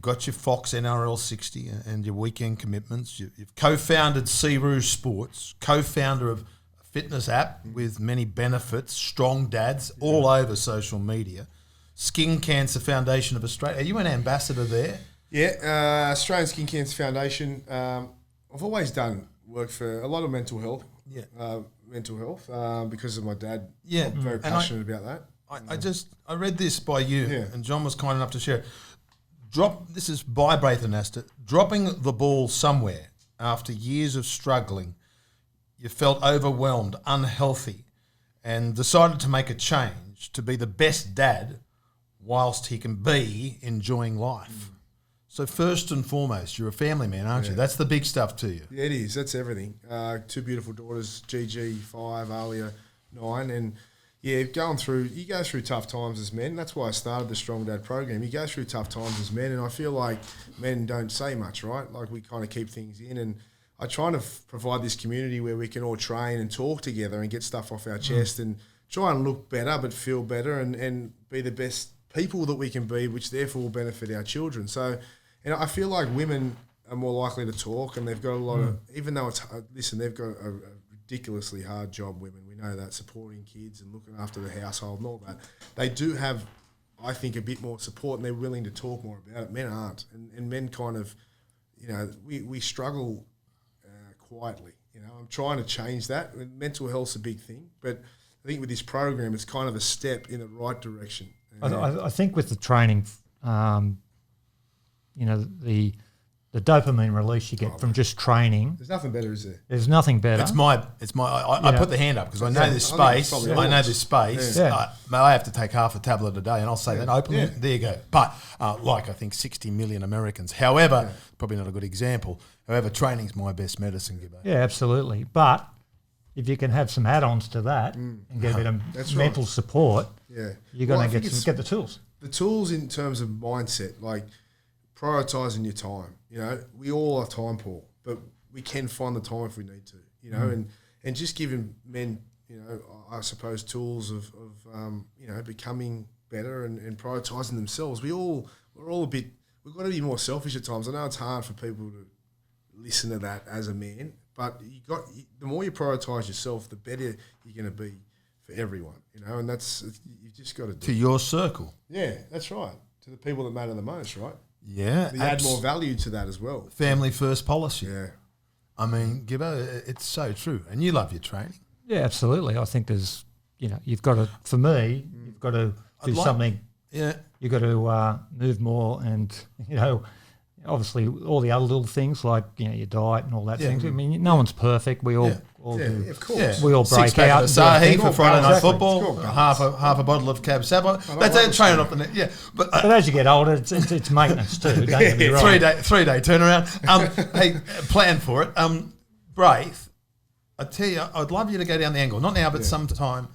got your Fox NRL 60 and your weekend commitments. You've co-founded Searoo Sports, co-founder of a fitness app with many benefits, Strong Dads, all over social media. Skin Cancer Foundation of Australia. Are you an ambassador there? Yeah, Australian Skin Cancer Foundation. I've always done work for a lot of mental health. Because of my dad. Yeah, I'm very passionate about that. I read this by you, and John was kind enough to share it. This is by Braith Anasta. Dropping the ball somewhere after years of struggling, you felt overwhelmed, unhealthy, and decided to make a change to be the best dad whilst he can be enjoying life. So first and foremost, you're a family man, aren't you? That's the big stuff to you. Yeah, it is. That's everything. 2 beautiful daughters, Gigi, 5, Alia, 9. And, you go through tough times as men. That's why I started the Strong Dad program. You go through tough times as men, and I feel like men don't say much, right? Like we kind of keep things in. And I try to provide this community where we can all train and talk together and get stuff off our chest and try and look better but feel better and be the best people that we can be, which therefore will benefit our children. So, I feel like women are more likely to talk, and they've got a lot of, even though they've got a ridiculously hard job, women. We know that, supporting kids and looking after the household and all that. They do have, I think, a bit more support, and they're willing to talk more about it. Men aren't. And men kind of, we struggle quietly. I'm trying to change that. Mental health's a big thing, but I think with this program, it's kind of a step in the right direction. I think with the training, the dopamine release you get from just training. There's nothing better, is there? There's nothing better. I put the hand up because I know this space. I know this space. Yeah. I have to take half a tablet a day, and I'll say that openly. Yeah. There you go. But I think 60 million Americans. However, probably not a good example. However, training's my best medicine, Gibbo. Yeah, absolutely. But if you can have some add-ons to that and get a bit of mental support, you're going to get the tools. The tools in terms of mindset, like prioritising your time. We all are time poor, but we can find the time if we need to. And just giving men, I suppose, tools of becoming better and prioritising themselves. We're all a bit. We've got to be more selfish at times. I know it's hard for people to listen to that as a man, but the more you prioritise yourself, the better you're going to be for everyone. And you've just got to do to your circle. Yeah, that's right. To the people that matter the most, right? Yeah. You add more value to that as well. Family first policy. Yeah. I mean, Gibbo, it's so true. And you love your training. Yeah, absolutely. I think there's, you've got to, for me, you've got to do something. Yeah. You've got to move more and, obviously all the other little things like, your diet and all that things. I mean, no one's perfect. We all do. Of course. We all break 6 pack out. of Asahi for Friday night Exactly. football, half a bottle of Cab Sav. That's it, training up the net. Yeah. But as you get older, it's maintenance too. Don't get me wrong. 3-day turnaround. Hey, plan for it. Braith, I tell you, I'd love you to go down the angle. Not now, but sometime.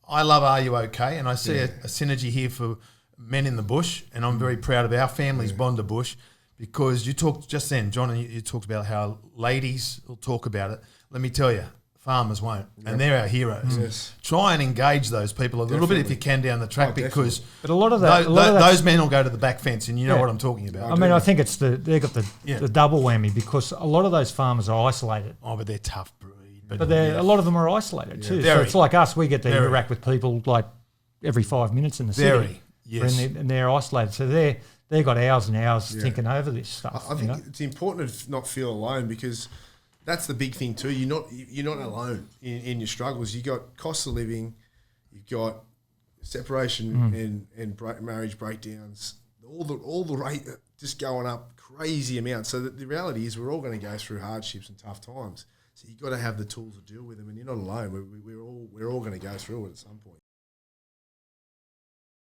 I love Are You OK? And I see a synergy here for men in the bush, and I'm very proud of our family's bond to bush, because you talked just then, John, and you talked about how ladies will talk about it. Let me tell you, farmers won't, and they're our heroes. Yes. Try and engage those people a little bit if you can down the track, because but a lot of that, those men will go to the back fence, and you know what I'm talking about. I mean, I think it's they've got the double whammy, because a lot of those farmers are isolated. Oh, but they're tough breed. But a lot of them are isolated too. So it's like us; we get to interact with people like every 5 minutes in the city. Yes. And they're isolated, so they've got hours and hours thinking over this stuff. I think it's important to not feel alone, because that's the big thing too. You're not alone in your struggles. You got cost of living, you've got separation and marriage breakdowns. All the rate just going up crazy amounts. So the reality is we're all going to go through hardships and tough times. So you've got to have the tools to deal with them, and you're not alone. We're all going to go through it at some point.